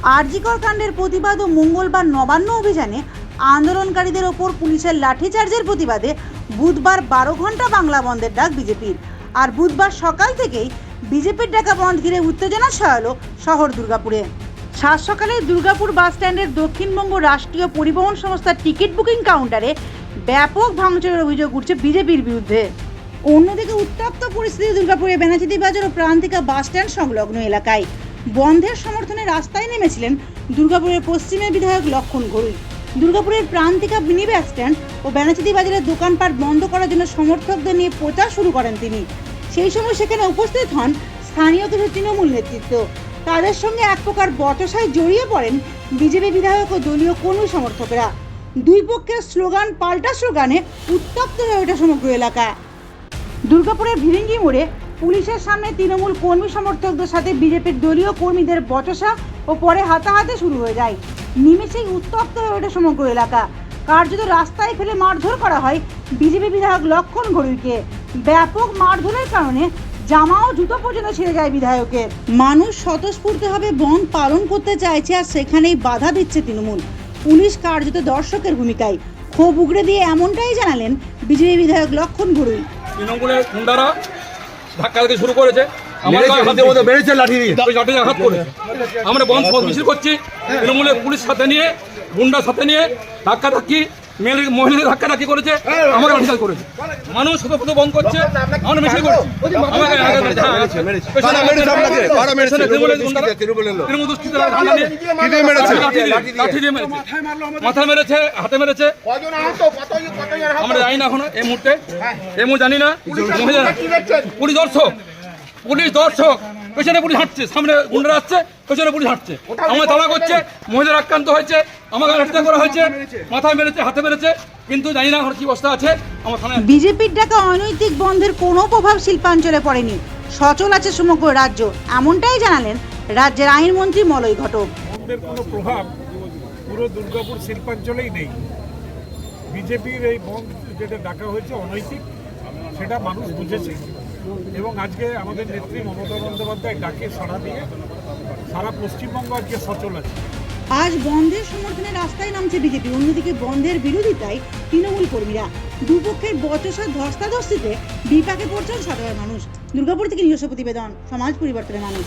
আরজিকর কাণ্ডের প্রতিবাদ ও মঙ্গলবার নবান্ন অভিযানে আন্দোলনকারীদের ওপর পুলিশের লাঠিচার্জের প্রতিবাদে বুধবার 12 ঘন্টা বাংলা বন্ধের ডাক বিজেপির। আর বুধবার সকাল থেকেই বিজেপির ডাকা বন্ধ ঘিরে উত্তেজনা ছড়ালো শহর দুর্গাপুরে। সাত সকালে দুর্গাপুর বাস স্ট্যান্ডের দক্ষিণবঙ্গ রাষ্ট্রীয় পরিবহন সংস্থার টিকিট বুকিং কাউন্টারে ব্যাপক ভাঙচুরের অভিযোগ উঠছে বিজেপির বিরুদ্ধে। অন্যদিকে উত্তপ্ত পরিস্থিতি দুর্গাপুরে বেনাচিতি বাজার ও প্রান্তিকা বাস স্ট্যান্ড সংলগ্ন এলাকায়। বন্ধের সমর্থনে রাস্তায় নেমেছিলেন দুর্গাপুরের পশ্চিমের বিধায়ক লক্ষণ ঘড়ুই। দুর্গাপুরের প্রান্তিকা মিনি বাস স্ট্যান্ড ও বেনাচিতি বাজারের দোকানপাট বন্ধ করার জন্য সমর্থকদের নিয়ে প্রচার শুরু করেন তিনি। সেই সময় সেখানে উপস্থিত হন স্থানীয় কিছু তৃণমূল নেতৃত্ব। তাদের সঙ্গে এক প্রকার বচসায় জড়িয়ে পড়েন বিজেপি বিধায়ক ও দলীয় কর্মী সমর্থকেরা। দুই পক্ষের স্লোগান পাল্টা স্লোগানে উত্তপ্ত হয়ে ওঠে সমগ্র এলাকা। দুর্গাপুরের ভিরিঙ্গি মোড়ে পুলিশের সামনে তৃণমূল কর্মী সমর্থকদের সাথে বিজেপির দলীয় কর্মীদের বচসা ও পরে হাতাহাতি শুরু হয়ে যায়। নিমেষেই উত্তপ্ত হয়ে ওঠে সমগ্র এলাকা। কার্যত রাস্তায় ফেলে মারধর করা হয় বিজেপি বিধায়ক লক্ষণ ঘড়ুইকে। ব্যাপক মারধরের কারণে জামা ও জুতো পর্যন্ত ছিঁড়ে যায় বিধায়কের। মানুষ স্বতঃস্ফূর্তভাবে বন্ধ পালন করতে চাইছে, আর সেখানেই বাধা দিচ্ছে তৃণমূল। পুলিশ কার্যত দর্শকের ভূমিকায়। ক্ষোভ উগড়ে দিয়ে এমনটাই জানালেন বিজেপি বিধায়ক লক্ষণ ঘড়ুই। তৃণমূলের গুন্ডারা ধাক্কা দিতে শুরু করেছে, আমরা বন্ধ মিছিল করছি। তৃণমূলের পুলিশ সাথে নিয়ে গুন্ডার সাথে নিয়ে ধাক্কা ধাক্কি মহিলাদের ধাক্কা ধাক্কি করেছে, আমাকে লাঠিচার্জ করেছে। মানুষ শত বন্ধ করছে, আমরা মিছিল করছি। মাথা মেরেছে, হাতে মেরেছে, আমরা জানি না এখনো এই মুহূর্তে জানি না। পুলিশ দর্শক পেছনে পুলিশ হাঁটছে, সামনে গুন্ডারা আসছে, পেছনে পুলিশ হাঁটছে, আমার তালা করছে। মহিলার আক্রান্ত হয়েছে, আমাকে লাঠিচার্জ করা হয়েছে, মাথায় মেরেছে, হাতে মেরেছে, কিন্তু জানি না কি অবস্থা আছে আমার থানায়। বিজেপির ডাকা অনৈতিক বন্ধের কোনো প্রভাব শিল্পাঞ্চলে পড়েনি, সচল আছে সমগ্র রাজ্য, এমনটাই জানালেন রাজ্যের আইনমন্ত্রী মলয় ঘটক। বন্ধের কোনো প্রভাব পুরো দুর্গাপুর শিল্পাঞ্চলেই নেই। বিজেপির এই বন্ধ যেটা ডাকা হয়েছে অনৈতিক, সেটা মানুষ বুঝেছে এবং আজকে আমাদের নেত্রী মমতা বন্দ্যোপাধ্যায় ডাকে সাড়া দিয়ে সারা পশ্চিমবঙ্গ আজকে সচল আছে। আজ বন্ধের সমর্থনে রাস্তায় নামছে বিজেপি, অন্যদিকে বন্ধের বিরোধিতায় তৃণমূল কর্মীরা। দুপক্ষের বচসা ধস্তাধস্তিতে বিপাকে পড়ছেন সাধারণ মানুষ। দুর্গাপুর থেকে নিজস্ব প্রতিবেদন, সমাজ পরিবর্তনের মানুষ।